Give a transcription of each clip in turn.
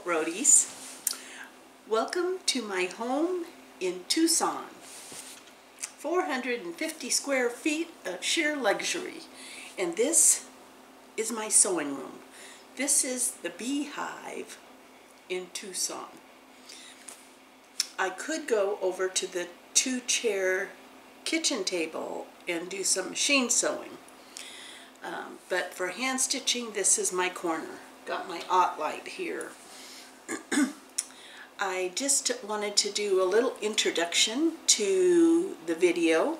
Quilt Roadies. Welcome to my home in Tucson. 450 square feet of sheer luxury. And this is my sewing room. This is the Beehive in Tucson. I could go over to the two-chair kitchen table and do some machine sewing. But for hand stitching, this is my corner. Got my aught light here. I just wanted to do a little introduction to the video.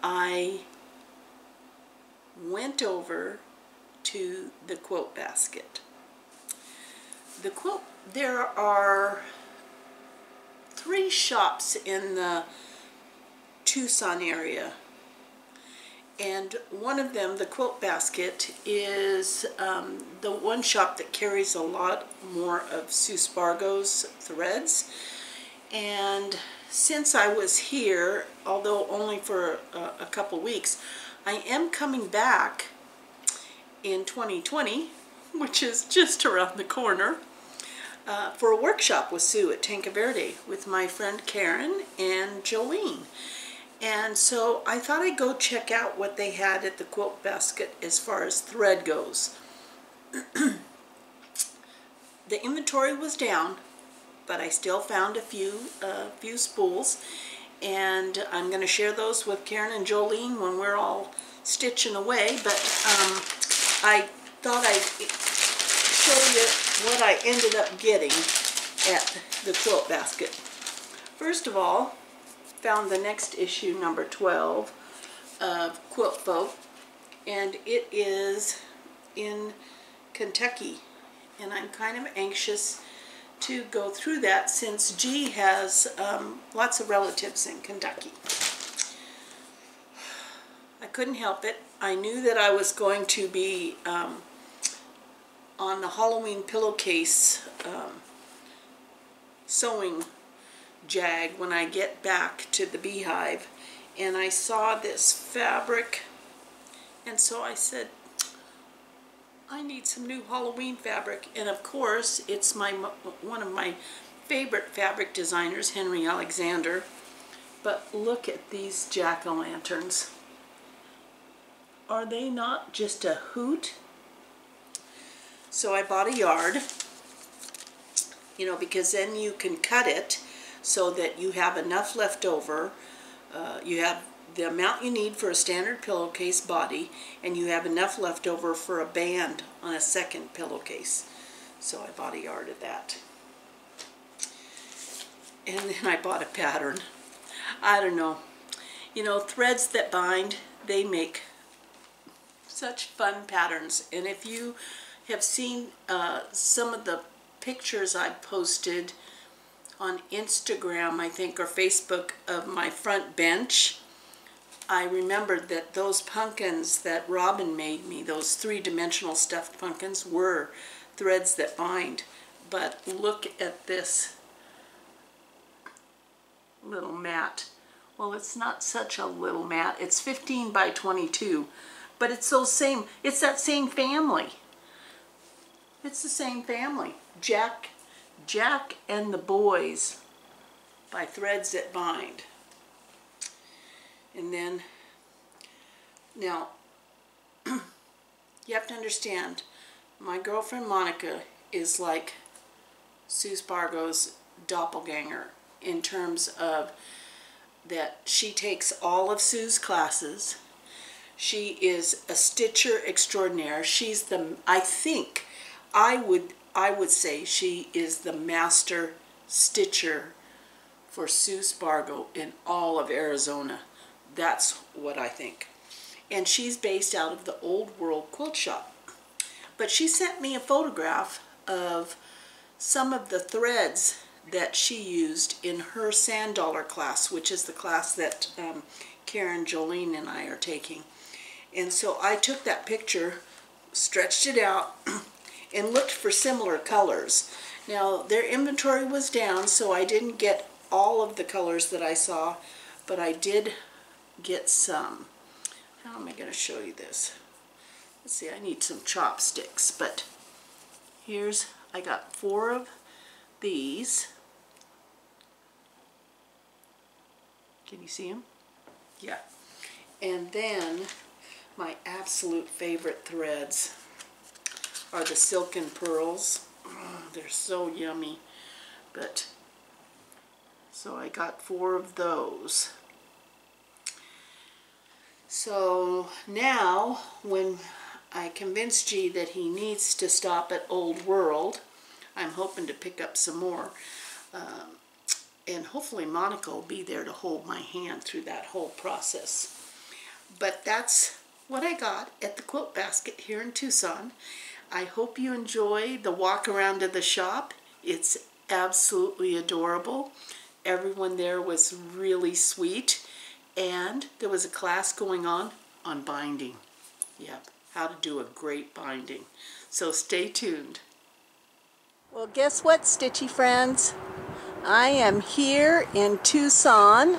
I went over to the quilt basket. There are 3 shops in the Tucson area, and one of them, the Quilt Basket, is the one shop that carries a lot more of Sue Spargo's threads. And since I was here, although only for a couple weeks, I am coming back in 2020, which is just around the corner, for a workshop with Sue at Tanque Verde with my friend Karen and Jolene. And so I thought I'd go check out what they had at the Quilt Basket as far as thread goes. The inventory was down, but I still found a few spools, and I'm going to share those with Karen and Jolene when we're all stitching away. But I thought I'd show you what I ended up getting at the Quilt Basket. First of all, found the next issue, number 12 of Quilt Folk, and it is in Kentucky, and I'm kind of anxious to go through that since G has lots of relatives in Kentucky. I couldn't help it. I knew that I was going to be on the Halloween pillowcase sewing jag when I get back to the Beehive, and I saw this fabric, and so I said, I need some new Halloween fabric. And of course it's one of my favorite fabric designers, Henry Alexander. But look at these jack-o'-lanterns. Are they not just a hoot? So I bought a yard, you know, because then you can cut it so that you have enough left over. You have the amount you need for a standard pillowcase body, and you have enough left over for a band on a second pillowcase. So I bought a yard of that. And then I bought a pattern. I don't know. You know, threads that bind, they make such fun patterns. And if you have seen some of the pictures I posted on Instagram, I think, or Facebook, of my front bench, I remembered that those pumpkins that Robin made me, those 3-dimensional stuffed pumpkins, were threads that bind. But look at this little mat. Well, it's not such a little mat. It's 15 by 22, but it's that same family. It's the same family. Jack and the Boys by Threads That Bind. And then, now, you have to understand, my girlfriend Monica is like Sue Spargo's doppelganger in terms of that she takes all of Sue's classes. She is a stitcher extraordinaire. She's the, I would say she is the master stitcher for Sue Spargo in all of Arizona. That's what I think. And she's based out of the Old World Quilt Shop. But she sent me a photograph of some of the threads that she used in her sand dollar class, which is the class that Karen, Jolene, and I are taking. And so I took that picture, stretched it out, and looked for similar colors. Now, their inventory was down, so I didn't get all of the colors that I saw, but I did get some. How am I going to show you this? Let's see, I need some chopsticks, but here's, I got 4 of these. Can you see them? Yeah. And then my absolute favorite threads are the silken pearls. Oh, they're so yummy. But so I got 4 of those. So now when I convinced G that he needs to stop at Old World, I'm hoping to pick up some more. And hopefully Monica will be there to hold my hand through that whole process. But that's what I got at the Quilt Basket here in Tucson. I hope you enjoy the walk around of the shop. It's absolutely adorable. Everyone there was really sweet. And there was a class going on binding. Yep, how to do a great binding. So stay tuned. Well, guess what, Stitchy friends? I am here in Tucson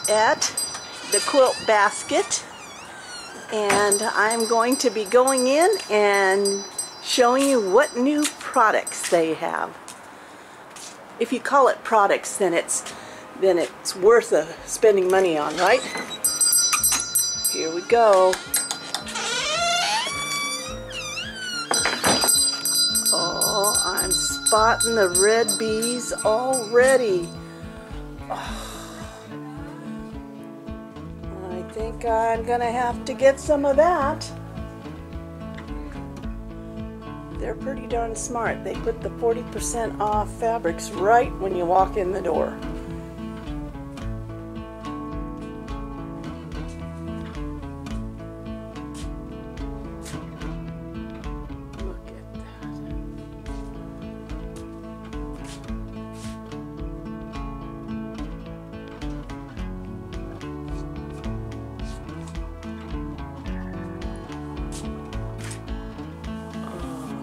at the Quilt Basket, and I'm going to be going in and showing you what new products they have. If you call it products, then it's worth spending money on, right? Here we go. Oh, I'm spotting the red bees already. Oh, I think I'm gonna have to get some of that. They're pretty darn smart. They put the 40% off fabrics right when you walk in the door.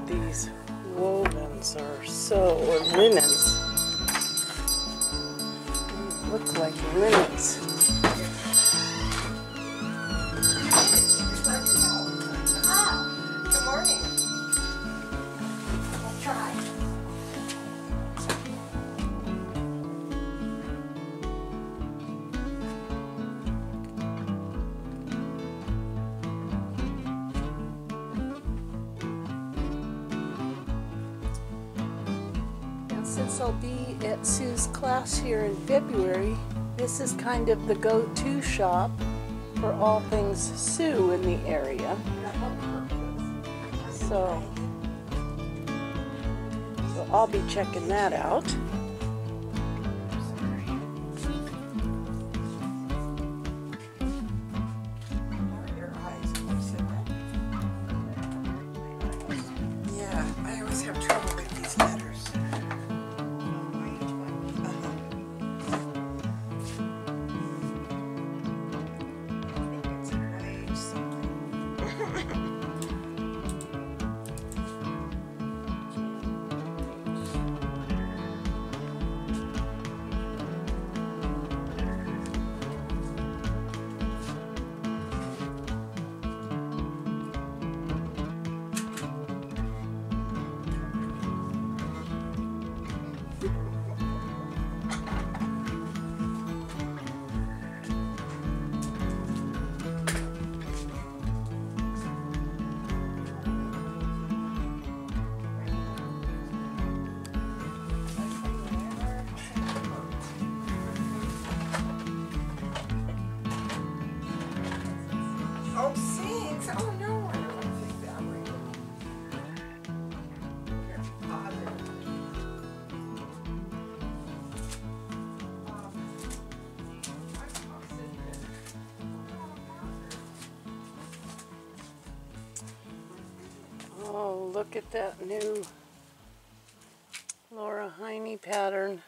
These wovens are so, or linens, look like linens. Good morning. I'll try. Since I'll be at Sue's class here in February, this is kind of the go-to shop for all things Sue in the area. So I'll be checking that out. Yeah, I always have trouble with these letters. Oh, thanks. Oh, no, I don't want to think that way. Oh, look at that new Laura Heine pattern.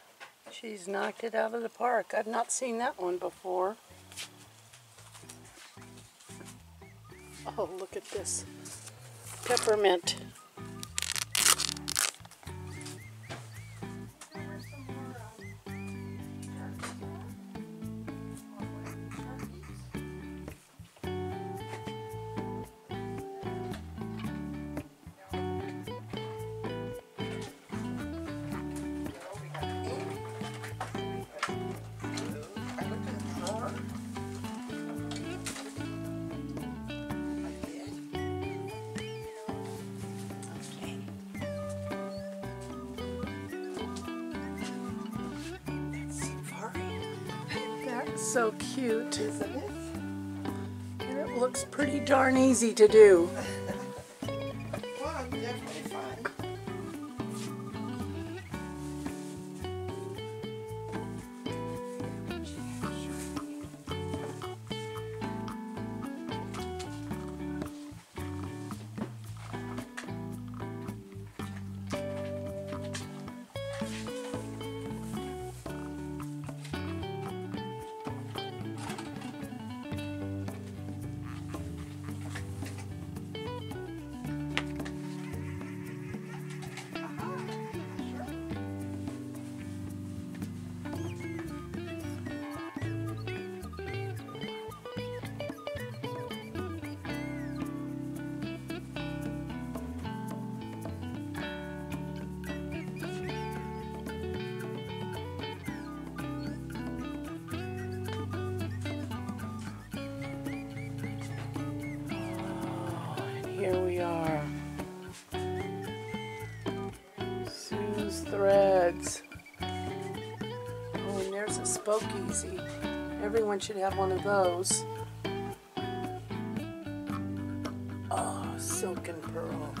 She's knocked it out of the park. I've not seen that one before. Oh, look at this. Peppermint. so cute. Isn't it? And it looks pretty darn easy to do. Well, definitely fun. Here we are. Sue's Threads. Oh, and there's a Spokeasy. Everyone should have one of those. Oh, silk and pearl.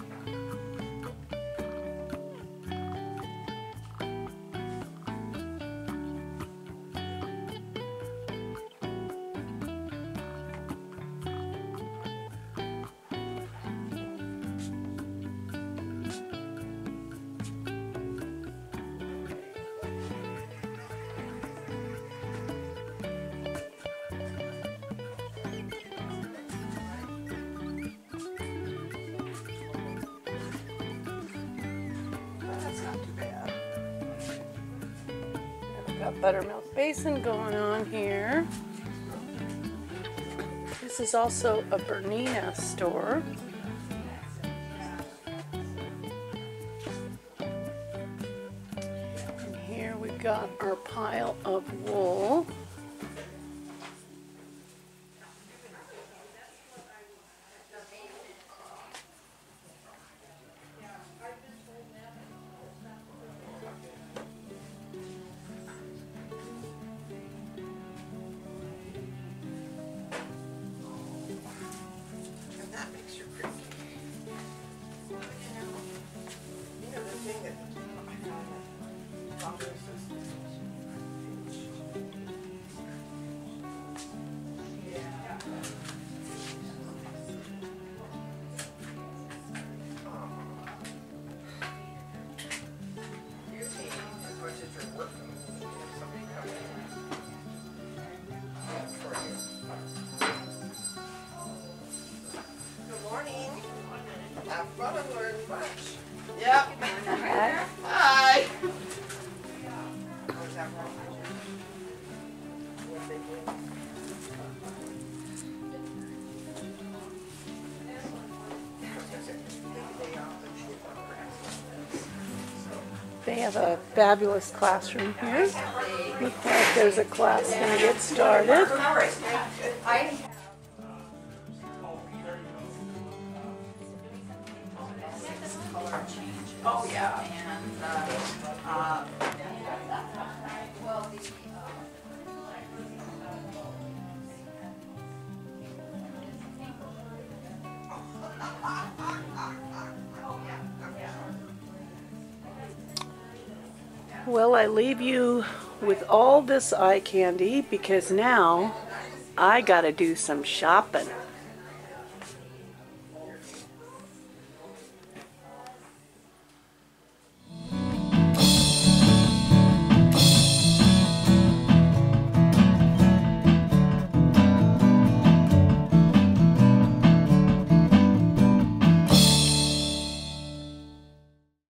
Got buttermilk basin going on here. This is also a Bernina store. And here we've got our pile of wool. Have fun and learn much. Yep. Hi. Hi. They have a fabulous classroom here. Looks like there's a class going to get started. Oh yeah. Well, I leave you with all this eye candy because now I gotta do some shopping.